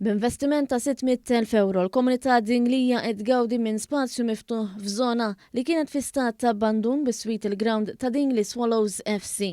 B'investiment ta' 600,000 euro, l-komunità Dinglija igawdi minn spazju miftuħ f'żona li kienet fi stat ta' abbandun bis-swit il-grawnd ta' Dingli Swallows FC.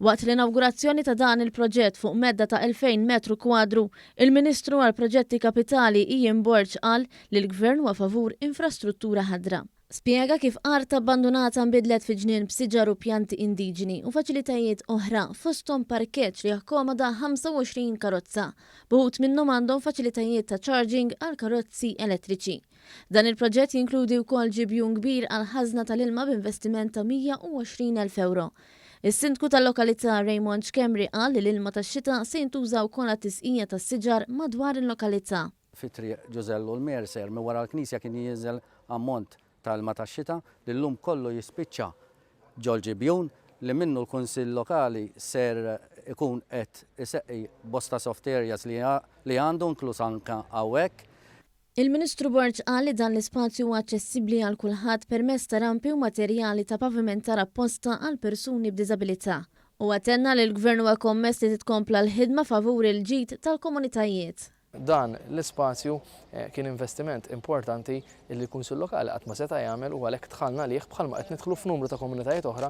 Waqt l-inawgurazzjoni ta' dan il-proġett fuq medda ta' 2000 metru kwadru, il-Ministru għall-Proġetti Kapitali Ian Borg qal li l-Gvern huwa favur infrastruttura ħadra. Spjega kif art abbandunata nbidlet fi Ġnien b'siġar u pjanti indiġeni u faċilitajiet oħra fosthom parkeġġ li jakkomoda 25 karozza. Buħut minnhom għandhom faċilitajiet ta' charging għal karozzi elettriċi. Dan il-proġett jinkludi wkoll ġibjun kbir għall-ħażna tal-ilma b'investiment ta' 120,000 euro. Is-Sindku tal-lokalità Raymond Kemri qal li l-ilma tax-xita se jintuża wkoll għat-tisqija tas-siġar madwar il-lokalità. Fit-triq Ġużellu l-Merser minn wara l-Knisja kien jinżel ammont tal-ilma tax-xita li llum kollu jispiċċa ġol-ġibjun li minnu l-Kunsill Lokali ser ikun qed iseqqi bosta soft areas li għandu inkluż anke hawnhekk. Il-Ministru Borg qal li dan l-ispazju huwa aċċessibbli għal kulħadd permezz ta' rampi u materjali ta' pavimentar apposta għal persuni b'diżabilità. U għatenna li l-Gvern huwa kommess li titkompla l-ħidma favur il-ġid tal-komunitajiet. Dan l-ispazju kien investiment importanti li l-Kunsill Lokali qatt ma seta' jagħmel u għalhekk dħalna lih bħalma qed nidħlu f'numru ta' komunitajiet oħra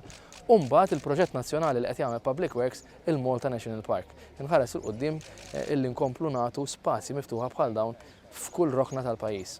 u mbagħad il-proġett nazzjonali li qed jagħmel Public Works il-Malta National Park. Inħares il qudiem illi nkomplu nagħtu spazji miftuħa bħal dawn f'kull rokna tal-pajjiż.